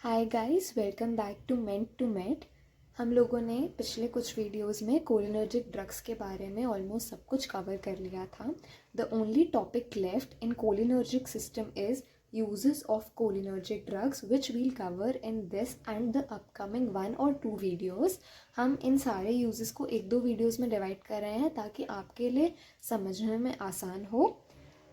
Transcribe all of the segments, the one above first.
Hi guys, welcome back to meant to met. हम लोगों ने पिछले कुछ वीडियोस में कोलिनर्जिक ड्रग्स के बारे में ऑलमोस्ट सब कुछ कवर कर लिया था। The only topic left in cholinergic system is uses of cholinergic drugs which we'll cover in this and the upcoming 1 or 2 videos. हम इन सारे यूजेस को 1-2 वीडियोस में डिवाइड कर रहे हैं ताकि आपके लिए समझने में आसान हो।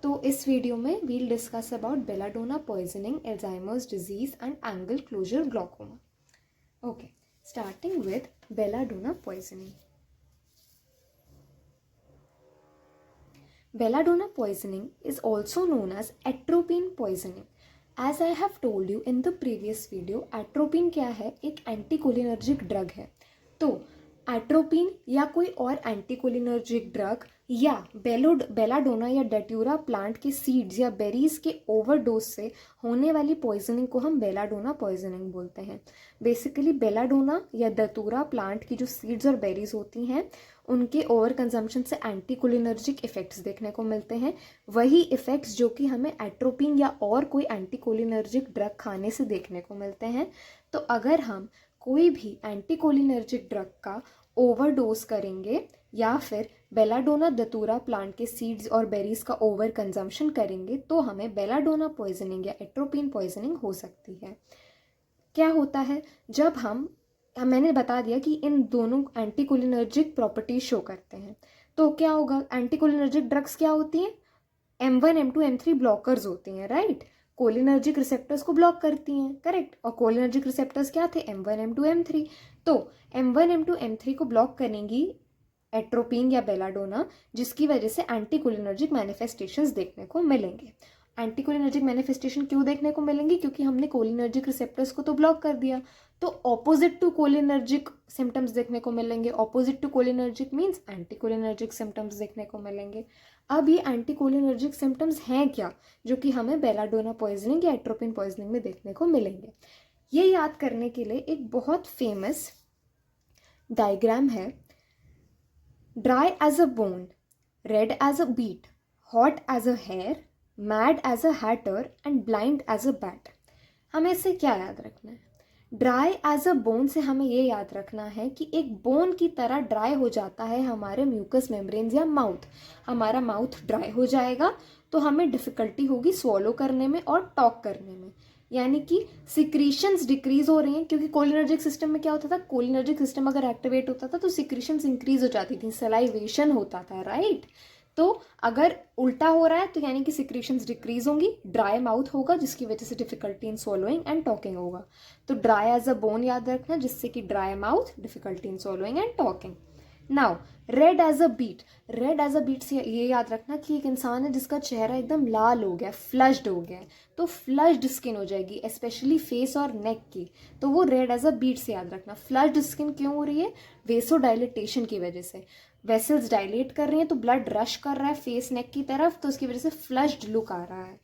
तो इस वीडियो में we'll discuss about belladonna poisoning, Alzheimer's disease and angle closure glaucoma. Okay, starting with belladonna poisoning. Belladonna poisoning is also known as atropine poisoning. As I have told you in the previous video, atropine क्या है? एक anticholinergic drug है। तो atropine या कोई और anticholinergic drug या belladonna या डेट्यूरा प्लांट के सीड्स या बेरीज के ओवरडोज से होने वाली पॉइजनिंग को हम बेलाडोना पॉइजनिंग बोलते हैं। बेसिकली बेलाडोना या दतूरा प्लांट की जो सीड्स और बेरीज होती हैं उनके ओवर कंजम्पशन से एंटीकोलिनर्जिक इफेक्ट्स देखने को मिलते हैं। वही इफेक्ट्स जो कि हमें एट्रोपिन या और कोई एंटीकोलिनर्जिक ड्रग खाने से देखने को मिलते हैं। तो अगर हम कोई भी एंटीकोलिनर्जिक ड्रग का ओवरडोज करेंगे या फिर बेलाडोना दतूरा प्लांट के सीड्स और बेरीज का ओवर कंजम्पशन करेंगे तो हमें बेलाडोना पॉइजनिंग या एट्रोपिन पॉइजनिंग हो सकती है। क्या होता है जब मैंने बता दिया कि इन दोनों एंटीकोलिनर्जिक प्रॉपर्टीज शो करते हैं। तो क्या होगा? एंटीकोलिनर्जिक ड्रग्स क्या होती हैं? M1, M2, M3 ब्लॉकर्स होती हैं, राइट। कोलिनर्जिक रिसेप्टर्स को ब्लॉक करती हैं, करेक्ट। और कोलिनर्जिक रिसेप्टर्स क्या थे? M1, M2, M3। तो M1, M2, M3 को ब्लॉक करेंगी एट्रोपिन या बेलाडोना, जिसकी वजह से एंटीकोलिनर्जिक मैनिफेस्टेशंस देखने को मिलेंगे। एंटीकोलिनर्जिक मैनिफेस्टेशन क्यों देखने को मिलेंगी? क्योंकि हमने कोलिनर्जिक रिसेप्टर्स को तो ब्लॉक कर दिया, तो ऑपोजिट टू कोलिनर्जिक सिम्टम्स देखने को मिलेंगे। Opposite to cholinergic means anticholinergic symptoms देखने को मिलेंगे। अब ये एंटीकोलिनर्जिक सिम्टम्स हैं क्या जो कि हमें बेलाडोना पॉइजनिंग या एट्रोपिन पॉइजनिंग में देखने को मिलेंगे? ये याद करने के लिए एक बहुत फेमस डायग्राम है। Dry as a bone, red as a beet, hot as a hare, mad as a hatter and blind as a bat. हमें इससे क्या याद रखना है? ड्राई एज अ बोन से हमें ये याद रखना है कि एक बोन की तरह ड्राई हो जाता है हमारे म्यूकस मेम्ब्रेन्स या माउथ। हमारा माउथ ड्राई हो जाएगा तो हमें डिफिकल्टी होगी स्वॉलो करने में और टॉक करने में, यानी कि सिक्रीशंस डिक्रीज हो रही हैं। क्योंकि कोलिनर्जिक सिस्टम में क्या होता था? कोलिनर्जिक सिस्टम अगर एक्टिवेट होता था तो सिक्रीशंस इंक्रीज हो जाती थी, सलाइवेशन होता था, राइट। तो अगर उल्टा हो रहा है तो यानी कि सिक्रीशंस डिक्रीज होंगी, ड्राई माउथ होगा जिसकी वजह से difficulty in swallowing and talking होगा। तो ड्राई एज अ बोन याद रखना, जिससे कि dry mouth, difficulty in swallowing and talking. Now red as a beet. Red as a beet से ये याद रखना कि एक इंसान है जिसका चेहरा एकदम लाल हो गया, फ्लश्ड हो गया, तो फ्लश्ड स्किन हो जाएगी स्पेशली फेस और नेक की, तो वो रेड एज अ बीट से याद रखना। फ्लश्ड स्किन क्यों हो रही है? वेसोडाइलेटेशन की वजह से वेसल्स डायलेट कर रही हैं तो ब्लड रश कर रहा है फेस नेक की तरफ, तो उसकी वजह से फ्लश्ड लुक आ रहा है।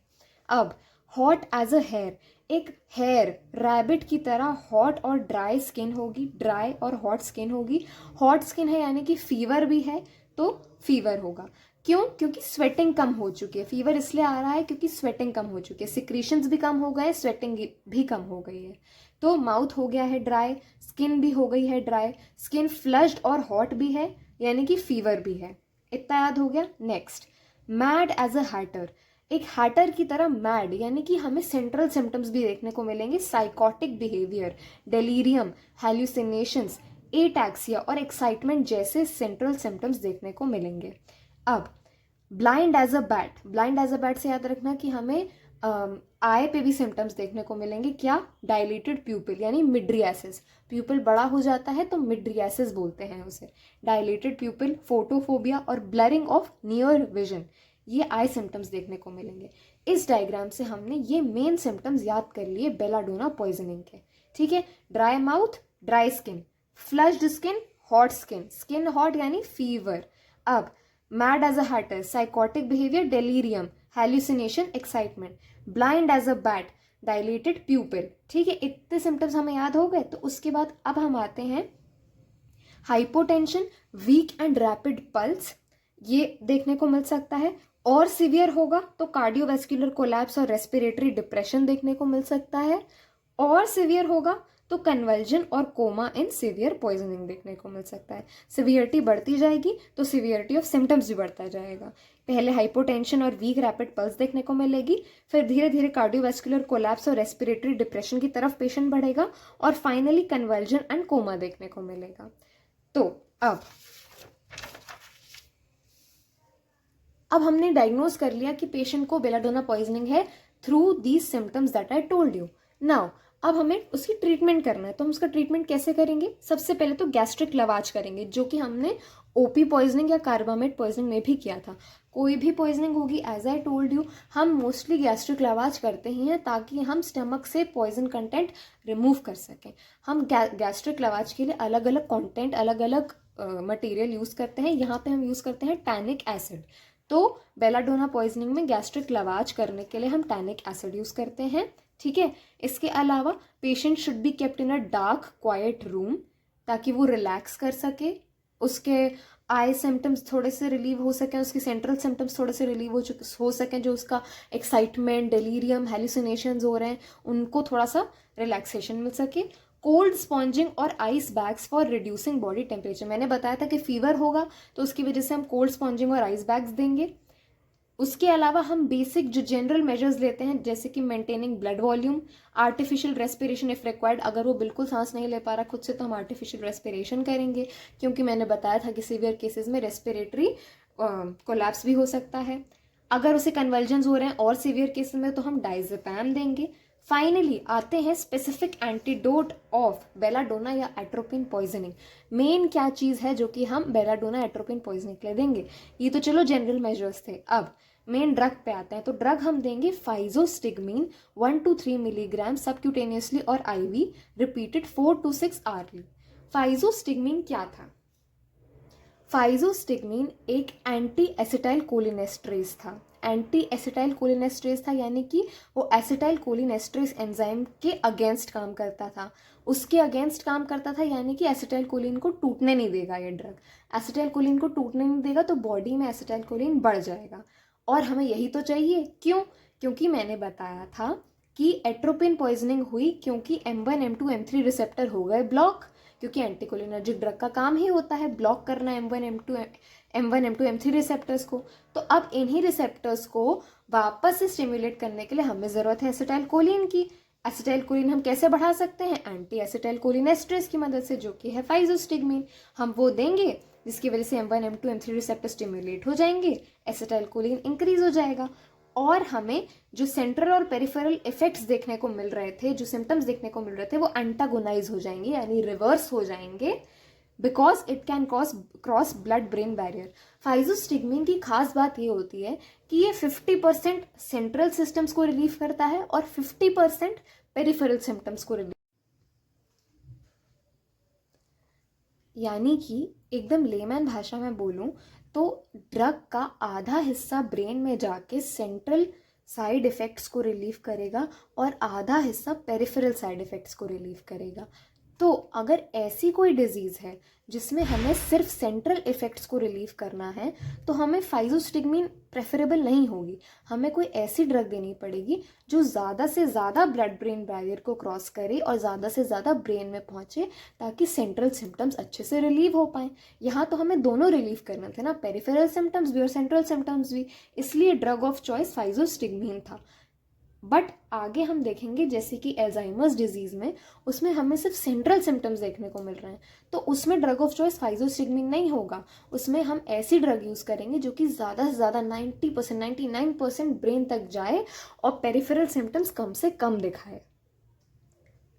अब हॉट एज अ हेयर, एक हेयर रैबिट की तरह हॉट और ड्राई स्किन होगी, ड्राई और हॉट स्किन होगी। हॉट स्किन है यानी कि फीवर भी है तो फीवर होगा। क्यों? क्योंकि स्वेटिंग कम हो चुकी है। फीवर इसलिए आ रहा है क्योंकि स्वेटिंग कम हो चुकी है, सिक्रीशंस भी कम हो गए, स्वेटिंग भी कम हो गई है। तो माउथ हो गया है ड्राई, स्किन भी हो गई है ड्राई, स्किन फ्लश्ड और हॉट भी है यानी कि फीवर भी है। इतना याद हो गया। Next, mad as a hatter, एक हैटर की तरह मैड यानी कि हमें सेंट्रल सिम्टम्स भी देखने को मिलेंगे, psychotic behaviour, delirium, hallucinations, ataxia और एक्साइटमेंट जैसे सेंट्रल सिम्टम्स देखने को मिलेंगे। अब blind as a bat, blind as a bat से याद रखना कि हमें आई पे भी सिम्टम्स देखने को मिलेंगे। क्या? डायलेटेड प्यूपिल यानी मिड्रियासिस, प्यूपिल बड़ा हो जाता है तो मिड्रियासिस बोलते हैं उसे। डायलेटेड प्यूपिल, फोटोफोबिया और ब्लरिंग ऑफ नियर विजन, ये आई सिम्टम्स देखने को मिलेंगे। इस डायग्राम से हमने ये मेन सिम्टम्स याद कर लिए बेलाडोना पॉइजनिंग के, ठीक है। Dry mouth, dry skin, flushed skin, hot skin, skin hot यानी फीवर। अब mad as a hatter, psychotic behaviour, delirium, hallucination, excitement, blind as a bat, dilated pupil, ठीक है। इतने सिम्टम्स हमें याद हो गए। तो उसके बाद अब हम आते हैं hypotension, weak and rapid pulse, ये देखने को मिल सकता है। और सीवियर होगा तो कार्डियोवैस्कुलर कोलैप्स और रेस्पिरेटरी डिप्रेशन देखने को मिल सकता है। और सिवियर होगा तो कन्वल्जन और कोमा इन सिवियर पॉइजनिंग देखने को मिल सकता है। सिवियरिटी बढ़ती जाएगी तो सिवियरिटी ऑफ सिम्टम्स भी बढ़ता जाएगा। पहले हाइपोटेंशन और वीक रैपिड पल्स देखने को मिलेगी, फिर धीरे धीरे कार्डियोवैस्कुलर कोलैप्स और रेस्पिरेटरी डिप्रेशन की तरफ पेशेंट बढ़ेगा और फाइनली कन्वल्जन एंड कोमा देखने को मिलेगा। तो अब हमने डायग्नोज कर लिया कि पेशेंट को बेलाडोना पॉइजनिंग है through these symptoms that I told you. Now अब हमें उसकी ट्रीटमेंट करना है, तो हम उसका ट्रीटमेंट कैसे करेंगे? सबसे पहले तो गैस्ट्रिक लवाज करेंगे, जो कि हमने ओपी पॉइजनिंग या कार्बामेट पॉइजनिंग में भी किया था। कोई भी पॉइजनिंग होगी, एज आई टोल्ड यू, हम मोस्टली गैस्ट्रिक लवाज करते ही हैं ताकि हम स्टमक से पॉइजन कंटेंट रिमूव कर सकें। हम गैस्ट्रिक लवाज के लिए अलग अलग कंटेंट, अलग अलग मटेरियल यूज़ करते हैं। यहाँ पे हम यूज़ करते हैं टैनिक एसिड। तो बेलाडोना पॉइजनिंग में गैस्ट्रिक लवाज करने के लिए हम टैनिक एसिड यूज़ करते हैं, ठीक है। इसके अलावा patient should be kept in a dark quiet room ताकि वो रिलैक्स कर सके, उसके आई सिम्टम्स थोड़े से रिलीव हो सकें, उसके सेंट्रल सिम्टम्स थोड़े से रिलीव हो सकें, जो उसका एक्साइटमेंट, डेलीरियम, हेलुसिनेशंस हो रहे हैं, उनको थोड़ा सा रिलैक्सेशन मिल सके। कोल्ड स्पॉन्जिंग और ice bags for reducing body temperature. मैंने बताया था कि फीवर होगा तो उसकी वजह से हम कोल्ड स्पॉन्जिंग और आइस बैग्स देंगे। उसके अलावा हम बेसिक जो जनरल मेजर्स लेते हैं, जैसे कि maintaining blood volume, artificial respiration if required. अगर वो बिल्कुल सांस नहीं ले पा रहा खुद से तो हम आर्टिफिशियल रेस्पिरेशन करेंगे, क्योंकि मैंने बताया था कि सीवियर केसेस में रेस्पिरेटरी कोलैप्स भी हो सकता है। अगर उसे कन्वल्जन्स हो रहे हैं और सीवियर केसेस में तो हम डाइजेपैम देंगे। फाइनली आते हैं स्पेसिफिक एंटीडोट ऑफ बेलाडोना या एट्रोपिन पॉइजनिंग। मेन क्या चीज़ है जो कि हम बेलाडोना एट्रोपिन पॉइजनिंग के लिए देंगे? ये तो चलो जनरल मेजर्स थे। अब मेन ड्रग पे आते हैं। तो ड्रग हम देंगे फाइजोस्टिगमीन 1 to 3 मिलीग्राम सबक्यूटेनियसली और IV, repeated 4 to 6 hourly. Physostigmine क्या था? फाइजोस्टिगमीन एक एंटी एसिटाइल कोलिनेस्ट्रेज था। एंटी एसिटाइल कोलिनेस्ट्रेज था यानी कि वो एसिटाइल कोलिनेस्ट्रेज एंजाइम के अगेंस्ट काम करता था, उसके अगेंस्ट काम करता था, यानी कि एसिटाइल कोलिन को टूटने नहीं देगा ये ड्रग। एसिटाइल कोलिन को टूटने नहीं देगा तो बॉडी में एसिटाइल कोलिन बढ़ जाएगा, और हमें यही तो चाहिए। क्यों? क्योंकि मैंने बताया था कि एट्रोपिन पॉइजनिंग हुई क्योंकि M1 M2 M3 रिसेप्टर हो गए ब्लॉक, क्योंकि एंटीकोलिनर्जिक ड्रग का काम ही होता है ब्लॉक करना M1 M2 M3 रिसेप्टर्स को। तो अब इन्हीं रिसेप्टर्स को वापस से स्टिम्युलेट करने के लिए हमें ज़रूरत है एसिटाइल कोलिन की। एसिटाइल कोलिन हम कैसे बढ़ा सकते हैं? एंटी एसिटाइल कोलिनेस्ट्रेज की मदद से, जो कि है फाइजोस्टिगमीन। हम वो देंगे जिसकी वजह से M1 M2 M3 receptor stimulate हो जाएंगे, एसिटाइल कोलिन इंक्रीज हो जाएगा, और हमें जो सेंट्रल और पेरिफेरल इफेक्ट्स देखने को मिल रहे थे, जो सिम्टम्स देखने को मिल रहे थे, वो एंटागोनाइज हो जाएंगे, यानी रिवर्स हो जाएंगे, because it can cross blood brain barrier. फाइजोस्टिगमीन की खास बात ये होती है कि ये 50% सेंट्रल सिस्टम्स को रिलीव करता है और 50% पेरिफेरल सिम्टम्स को रिलीव, यानी कि एकदम लेमैन भाषा में बोलूं तो ड्रग का आधा हिस्सा ब्रेन में जाके सेंट्रल साइड इफ़ेक्ट्स को रिलीव करेगा और आधा हिस्सा पेरिफेरल साइड इफ़ेक्ट्स को रिलीव करेगा। तो अगर ऐसी कोई डिजीज़ है जिसमें हमें सिर्फ सेंट्रल इफ़ेक्ट्स को रिलीव करना है तो हमें फाइजोस्टिगमीन प्रेफरेबल नहीं होगी, हमें कोई ऐसी ड्रग देनी पड़ेगी जो ज़्यादा से ज़्यादा ब्लड ब्रेन बैरियर को क्रॉस करे और ज़्यादा से ज़्यादा ब्रेन में पहुँचे, ताकि सेंट्रल सिम्टम्स अच्छे से रिलीव हो पाएँ। यहाँ तो हमें दोनों रिलीव करने थे ना, पेरिफेरल सिम्टम्स भी और सेंट्रल सिम्टम्स भी, इसलिए ड्रग ऑफ चॉइस फाइजोस्टिगमीन था। बट आगे हम देखेंगे जैसे कि एल्जाइमर्स डिजीज़ में, उसमें हमें सिर्फ सेंट्रल सिम्टम्स देखने को मिल रहे हैं, तो उसमें ड्रग ऑफ चॉइस फाइजोस्टिगमीन नहीं होगा। उसमें हम ऐसी ड्रग यूज़ करेंगे जो कि ज़्यादा से ज़्यादा 90% 99% ब्रेन तक जाए और पेरिफेरल सिम्टम्स कम से कम दिखाए।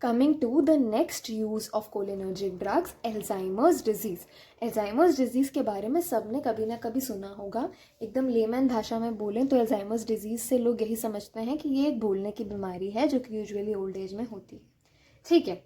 Coming to the next use of cholinergic drugs, Alzheimer's disease. Alzheimer's disease के बारे में सबने कभी ना कभी सुना होगा। एकदम लेमैन भाषा में बोलें तो एल्जाइमर्स डिजीज़ से लोग यही समझते हैं कि ये एक भूलने की बीमारी है जो कि यूजुअली ओल्ड एज में होती है, ठीक है।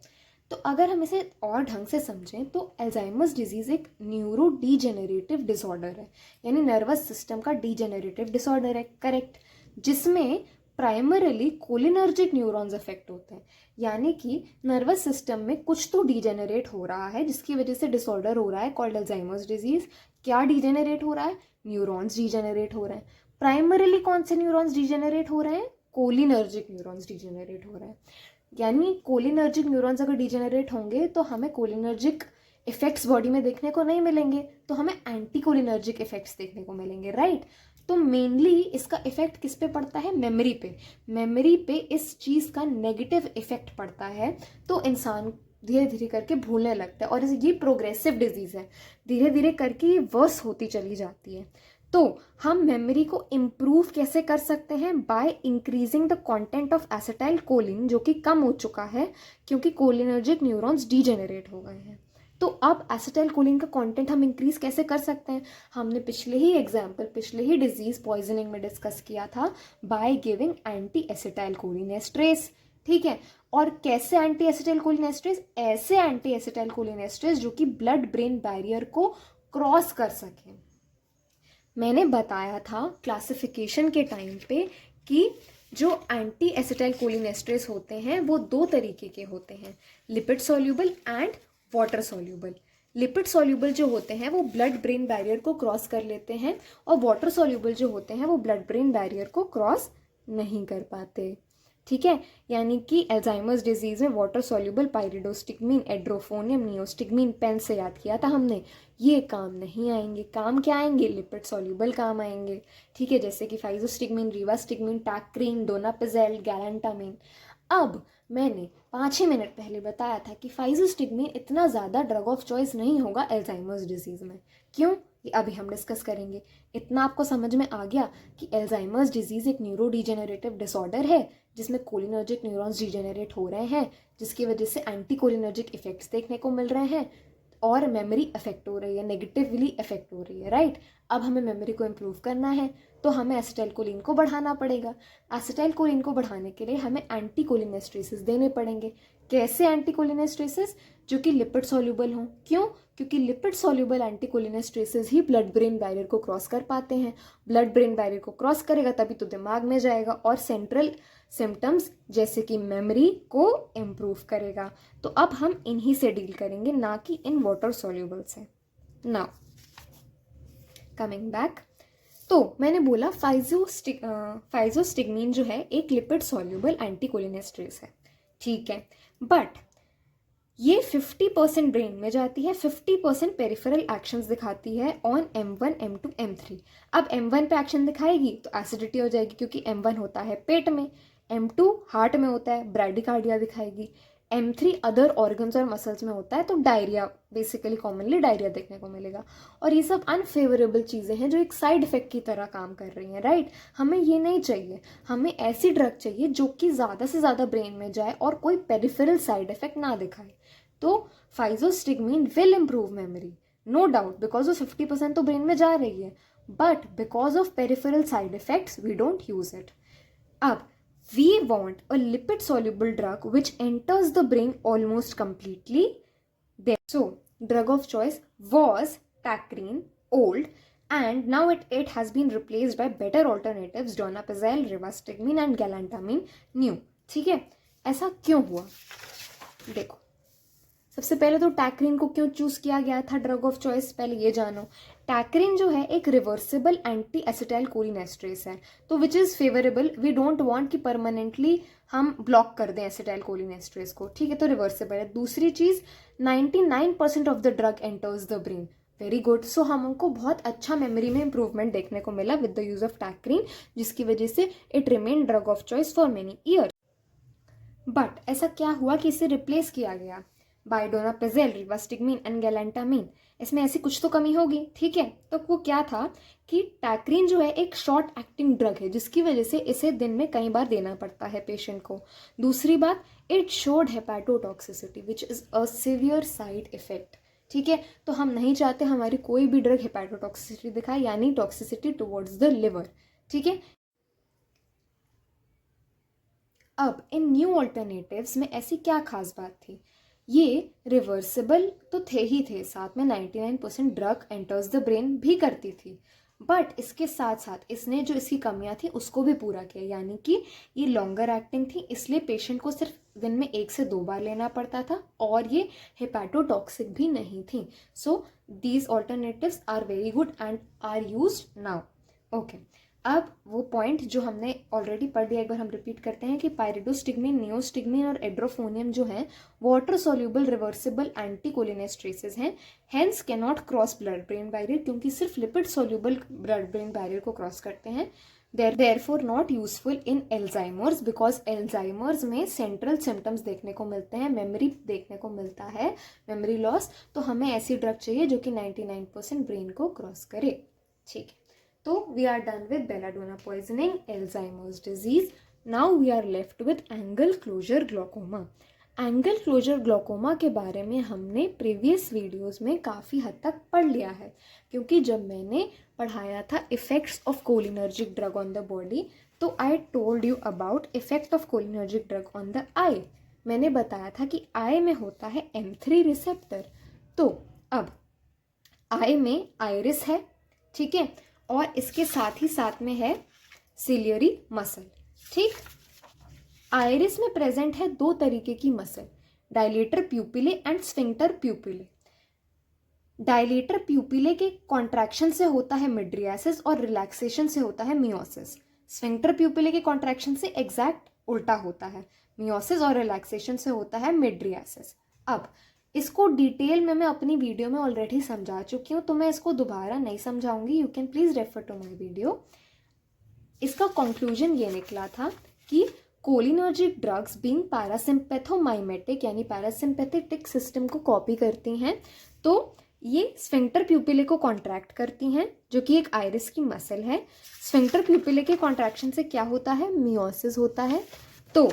तो अगर हम इसे और ढंग से समझें तो एल्जाइमर्स डिजीज़ एक न्यूरो डीजेनरेटिव डिसऑर्डर है, यानी नर्वस सिस्टम का डीजेनरेटिव डिसऑर्डर है, करेक्ट, जिसमें प्राइमरीली कोलिनर्जिक न्यूरॉन्स अफेक्ट होते हैं, यानी कि नर्वस सिस्टम में कुछ तो डीजेनरेट हो रहा है जिसकी वजह से डिसऑर्डर हो रहा है कॉल्ड एल्जाइमर्स डिजीज़। क्या डीजेनरेट हो रहा है? न्यूरॉन्स डीजेनरेट हो रहे हैं। प्राइमरीली कौन से न्यूरॉन्स डीजेनरेट हो रहे हैं? कोलिनर्जिक न्यूरॉन्स डीजेनरेट हो रहे हैं। यानी कोलिनर्जिक न्यूरॉन्स अगर डिजेनरेट होंगे तो हमें कोलिनर्जिक इफेक्ट्स बॉडी में देखने को नहीं मिलेंगे, तो हमें एंटी कोलिनर्जिक इफेक्ट्स देखने को मिलेंगे, राइट। तो मेनली इसका इफेक्ट किस पे पड़ता है? मेमोरी पे। मेमोरी पे इस चीज़ का नेगेटिव इफेक्ट पड़ता है, तो इंसान धीरे धीरे करके भूलने लगता है, और ये प्रोग्रेसिव डिजीज़ है, धीरे धीरे करके ये वर्स होती चली जाती है। तो हम मेमोरी को इम्प्रूव कैसे कर सकते हैं? By increasing the content of acetyl choline, जो कि कम हो चुका है क्योंकि कोलिनर्जिक न्यूरॉन्स डीजेनरेट हो गए हैं। तो अब एसिटाइल कोलिन का कंटेंट हम इंक्रीज कैसे कर सकते हैं? हमने पिछले ही डिजीज पॉइजनिंग में डिस्कस किया था, बाय गिविंग एंटी एसिटाइल कोलिनेस्ट्रेस, ठीक है। और कैसे एंटी एसिटाइल कोलिनेस्ट्रेस? ऐसे एंटी एसिटाइल कोलिनेस्ट्रेस जो कि ब्लड ब्रेन बैरियर को क्रॉस कर सकें। मैंने बताया था क्लासिफिकेशन के टाइम पे कि जो एंटी एसिटाइल कोलिनेस्ट्रेस होते हैं वो दो तरीके के होते हैं, lipid soluble and water soluble. Lipid soluble जो होते हैं वो ब्लड ब्रेन बैरियर को क्रॉस कर लेते हैं, और वाटर सॉल्यूबल जो होते हैं वो ब्लड ब्रेन बैरियर को क्रॉस नहीं कर पाते, ठीक है। यानी कि अल्जाइमर्स डिजीज में वाटर सॉल्यूबल पाइरिडोस्टिग्मीन, एड्रोफोनियम, नियोस्टिग्मीन, पेन से याद किया था हमने, ये काम नहीं आएंगे। काम क्या आएंगे? लिपिड सॉल्यूबल काम आएंगे, ठीक है, जैसे कि फाइजोस्टिग्मीन, रिवास्टिग्मीन, टैक्रीन, डोनापेजेल, गैलेंटामिन। अब मैंने 5 ही मिनट पहले बताया था कि फाइजोस्टिग्मीन इतना ज़्यादा ड्रग ऑफ चॉइस नहीं होगा अल्जाइमर्स डिजीज़ में। क्यों? ये अभी हम डिस्कस करेंगे। इतना आपको समझ में आ गया कि अल्जाइमर्स डिजीज़ एक न्यूरो डिजेनरेटिव डिसऑर्डर है जिसमें कोलिनर्जिक न्यूरॉन्स डिजेनरेट हो रहे हैं, जिसकी वजह से एंटी कोलिनर्जिक इफेक्ट्स देखने को मिल रहे हैं, और मेमोरी अफेक्ट हो रही है, नेगेटिवली अफेक्ट हो रही है, राइट। अब हमें मेमोरी को इम्प्रूव करना है तो हमें एसिटाइल कोलिन को बढ़ाना पड़ेगा। एसिटाइल कोलिन को बढ़ाने के लिए हमें एंटी कोलिनेस्ट्रेसेस देने पड़ेंगे। कैसे एंटी कोलिनेस्ट्रेसेस? जो कि लिपिड सॉल्यूबल हों। क्यों? क्योंकि लिपिड सॉल्यूबल एंटी कोलिनेस्ट्रेसेस ही ब्लड ब्रेन बैरियर को क्रॉस कर पाते हैं। ब्लड ब्रेन बैरियर को क्रॉस करेगा तभी तो दिमाग में जाएगा और सेंट्रल सिम्टम्स जैसे कि मेमोरी को इम्प्रूव करेगा। तो अब हम इन्हीं से डील करेंगे, ना कि इन वाटर सॉल्यूबल से। नाउ कमिंग बैक, तो मैंने बोला फाइजोस्टिग्मीन जो है एक लिपिड सॉल्यूबल एंटीकोलिनेस्ट्रेस है, ठीक है। बट ये 50% ब्रेन में जाती है, 50% पेरिफेरल एक्शंस दिखाती है ऑन M1, M2, M3। अब M1 पे एक्शन दिखाएगी तो एसिडिटी हो जाएगी क्योंकि M1 होता है पेट में, M2 हार्ट में होता है, ब्रैडिकार्डिया दिखाएगी, M3 अदर ऑर्गन्स और मसल्स में होता है तो डायरिया, बेसिकली कॉमनली डायरिया देखने को मिलेगा। और ये सब अनफेवरेबल चीज़ें हैं जो एक साइड इफेक्ट की तरह काम कर रही हैं, राइट। हमें ये नहीं चाहिए, हमें ऐसी ड्रग चाहिए जो कि ज़्यादा से ज़्यादा ब्रेन में जाए और कोई पेरिफेरल साइड इफेक्ट ना दिखाए। तो physostigmine will improve memory, no doubt, because of 50% तो ब्रेन में जा रही है, but because of peripheral side effects we don't use it. अब we want a lipid soluble drug which enters the brain almost completely there. So drug of choice was Tacrine, old, and now it has been replaced by better alternatives, donepezil, rivastigmine and galantamine, new, ठीक है। ऐसा क्यों हुआ? देखो, सबसे पहले तो टैक्रीन को क्यों चूज किया गया था ड्रग ऑफ चॉइस, पहले ये जानो। टैक्रीन जो है एक रिवर्सिबल एंटी एसिटाइल कोलिनेस्ट्रेस है, तो which is favourable, we don't want कि परमानेंटली हम ब्लॉक कर दें एसिटाइल कोलिनेस्ट्रेस को, ठीक है, तो रिवर्सिबल है। दूसरी चीज़, 99% of the drug enters the brain, very good. So हमको बहुत अच्छा मेमोरी में इंप्रूवमेंट देखने को मिला with the use of tacrine, जिसकी वजह से it remain drug of choice for many year. But ऐसा क्या हुआ कि इसे रिप्लेस किया गया बाय डोनापेजेल, रिवास्टिग्मीन एंड गैलेंटामिन। इसमें ऐसी कुछ तो कमी होगी, ठीक है। तो वो क्या था कि टैक्रीन जो है एक शॉर्ट एक्टिंग ड्रग है, जिसकी वजह से इसे दिन में कई बार देना पड़ता है पेशेंट को। दूसरी बात, it showed hepatotoxicity which is a severe side effect, ठीक है। तो हम नहीं चाहते हमारी कोई भी ड्रग हेपेटोटॉक्सिसिटी दिखाए, यानी टॉक्सिसिटी टुवर्ड्स द लिवर, ठीक है। अब इन न्यू ऑल्टरनेटिव्स में ऐसी क्या खास बात थी? ये रिवर्सिबल तो थे ही थे, साथ में 99% ड्रग एंटर्स द ब्रेन भी करती थी, बट इसके साथ साथ इसने जो इसकी कमियां थी उसको भी पूरा किया, यानी कि ये लॉन्गर एक्टिंग थी, इसलिए पेशेंट को सिर्फ दिन में 1 से 2 बार लेना पड़ता था, और ये हेपेटोटॉक्सिक भी नहीं थी। So these alternatives are very good and are used now, okay. अब वो पॉइंट जो हमने ऑलरेडी पढ़ लिया, एक बार हम रिपीट करते हैं कि पायरिडोस्टिग्मीन, नियोस्टिग्मीन और एड्रोफोनियम जो हैं वाटर सोल्यूबल रिवर्सिबल एंटीकोलिनेस्ट्रेसेस हैं, hence can not cross blood brain barrier, क्योंकि सिर्फ lipid soluble blood brain barrier को क्रॉस करते हैं. Therefore not useful in Alzheimer's, because Alzheimer's में सेंट्रल सिम्टम्स देखने को मिलते हैं, मेमोरी देखने को मिलता है, मेमोरी लॉस. तो हमें ऐसी ड्रग चाहिए जो कि 99% ब्रेन को क्रॉस करे. ठीक है, तो we are done with belladonna poisoning, Alzheimer's disease. Now we are left with angle closure glaucoma. Angle closure glaucoma के बारे में हमने प्रीवियस वीडियोस में काफ़ी हद तक पढ़ लिया है, क्योंकि जब मैंने पढ़ाया था effects of cholinergic drug on the body, तो I told you about effect of cholinergic drug on the eye. मैंने बताया था कि आई में होता है M3 रिसेप्टर. तो अब आई में आइरिस है, ठीक है, और इसके साथ ही साथ में है सिलियरी मसल. ठीक, आइरिस में प्रेजेंट है दो तरीके की muscle, dilator pupillae and sphincter pupillae. Dilator pupillae के कॉन्ट्रैक्शन से होता है मिड्रियासिस और रिलैक्सेशन से होता है मियोसिस. स्फिंक्टर प्यूपिले के कॉन्ट्रैक्शन से एग्जैक्ट उल्टा होता है, मियोसिस और रिलैक्सेशन से होता है मिड्रियासिस. अब इसको डिटेल में मैं अपनी वीडियो में ऑलरेडी समझा चुकी हूँ, तो मैं इसको दोबारा नहीं समझाऊंगी. You can please refer to my video. इसका कंक्लूजन ये निकला था कि कोलिनर्जिक ड्रग्स बीइंग पैरासिम्पैथोमाइमेटिक यानी पैरासिम्पैथेटिक सिस्टम को कॉपी करती हैं, तो ये स्फिंक्टर प्यूपिले को कॉन्ट्रैक्ट करती हैं, जो कि एक आइरिस की मसल है. स्फिंक्टर प्यूपिले के कॉन्ट्रैक्शन से क्या होता है, मियोसिस होता है. तो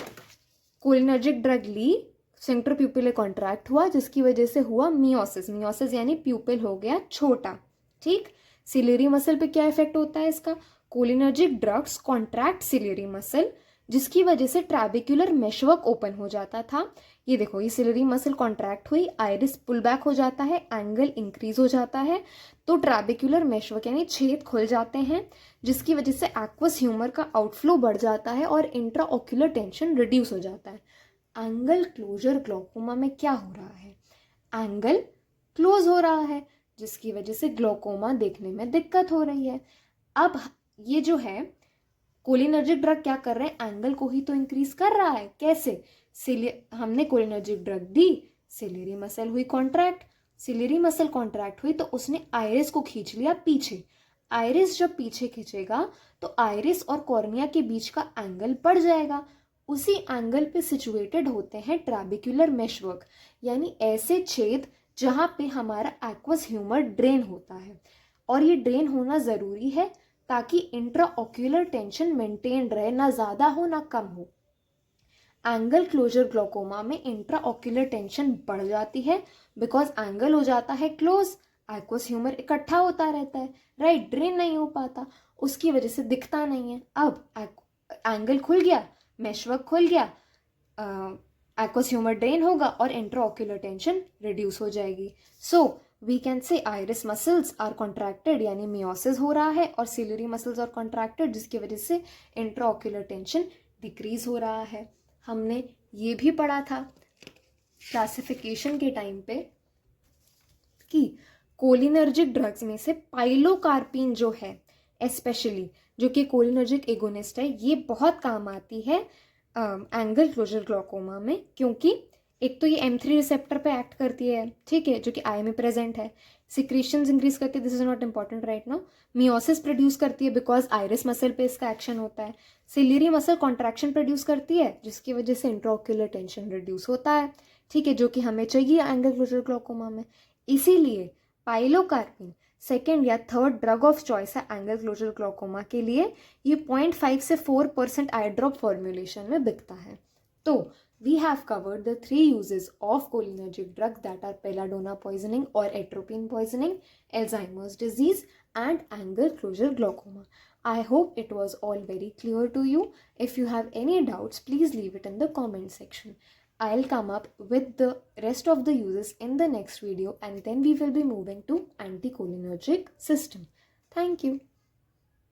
कोलिनर्जिक ड्रग ली, स्फिंक्टर प्यूपिले कॉन्ट्रैक्ट हुआ, जिसकी वजह से हुआ मियोसिस. मियोसिस यानी प्यूपिल हो गया छोटा. ठीक, सिलियरी मसल पे क्या इफेक्ट होता है इसका, cholinergic drugs contract ciliary muscle, जिसकी वजह से ट्रैबिक्युलर मेशवर्क ओपन हो जाता था. ये देखो, ये सिलियरी मसल कॉन्ट्रैक्ट हुई, आइरिस पुल बैक हो जाता है, एंगल इंक्रीज हो जाता है, तो ट्रैबिक्युलर मेशवर्क यानी छेद खुल जाते हैं, जिसकी वजह से एक्वस ह्यूमर का आउटफ्लो बढ़ जाता है और इंट्राओक्यूलर टेंशन रिड्यूस हो जाता है. एंगल क्लोजर ग्लोकोमा में क्या हो रहा है, एंगल क्लोज हो रहा है, जिसकी वजह से ग्लोकोमा देखने में दिक्कत हो रही है. अब ये जो है कोलिनर्जिक ड्रग क्या कर रहे हैं, एंगल को ही तो इंक्रीज कर रहा है. कैसे, हमने कोलिनर्जिक ड्रग दी, सिलियरी मसल हुई कॉन्ट्रैक्ट, सिलियरी मसल कॉन्ट्रैक्ट हुई तो उसने आइरिस को खींच लिया पीछे. आइरिस जब पीछे खींचेगा तो आइरिस और कॉर्निया के बीच का एंगल बढ़ जाएगा. उसी एंगल पे सिचुएटेड होते हैं ट्रैबिक्युलर मेशवर्क, यानी ऐसे छेद जहां पे हमारा एक्वस ह्यूमर ड्रेन होता है. और ये ड्रेन होना ज़रूरी है ताकि इंट्राओक्यूलर टेंशन मेंटेन रहे, ना ज़्यादा हो ना कम हो. एंगल क्लोजर ग्लोकोमा में इंट्राओक्यूलर टेंशन बढ़ जाती है, बिकॉज एंगल हो जाता है क्लोज, एक्वस ह्यूमर इकट्ठा होता रहता है, राइट, ड्रेन नहीं हो पाता, उसकी वजह से दिखता नहीं है. अब एंगल खुल गया, मेशवर्क खुल गया, एक्वस ह्यूमर ड्रेन होगा और इंट्राओक्यूलर टेंशन रिड्यूस हो जाएगी. So we can say iris muscles are contracted यानी मियोसिस हो रहा है, और सिलियरी मसल्स आर कॉन्ट्रैक्टेड, जिसकी वजह से इंट्राओक्यूलर टेंशन डिक्रीज हो रहा है. हमने ये भी पढ़ा था क्लासिफिकेशन के टाइम पे कि कोलिनर्जिक ड्रग्स में से पाइलोकार्पिन जो है स्पेशली, जो कि कोलिनर्जिक एगोनिस्ट है, ये बहुत काम आती है एंगल क्लोजर ग्लोकोमा में, क्योंकि एक तो ये M3 रिसेप्टर पे एक्ट करती है, ठीक है, जो कि आई में प्रेजेंट है. सिक्रीशंस इंक्रीज करती है, this is not important right now. Meiosis produce करती है बिकॉज आइरिस मसल पे इसका एक्शन होता है. सिलियरी मसल कॉन्ट्रैक्शन प्रोड्यूस करती है, जिसकी वजह से इंट्राओक्यूलर टेंशन रिड्यूस होता है, ठीक है, जो कि हमें चाहिए एंगल क्लोजर ग्लोकोमा में. इसीलिए पाइलोकार्पिन सेकेंड या थर्ड ड्रग ऑफ चॉइस है एंगल क्लोजर ग्लोकोमा के लिए. ये 0.5 से 4% आई ड्रॉप फॉर्मुलेशन में बिकता है. तो we have covered the 3 uses of cholinergic drugs that are belladonna poisoning or atropine poisoning, Alzheimer's disease and angle closure glaucoma. I hope it was all very clear to you. If you have any doubts, please leave it in the comment section. I'll come up with the rest of the uses in the next video, and then we will be moving to anticholinergic system. Thank you.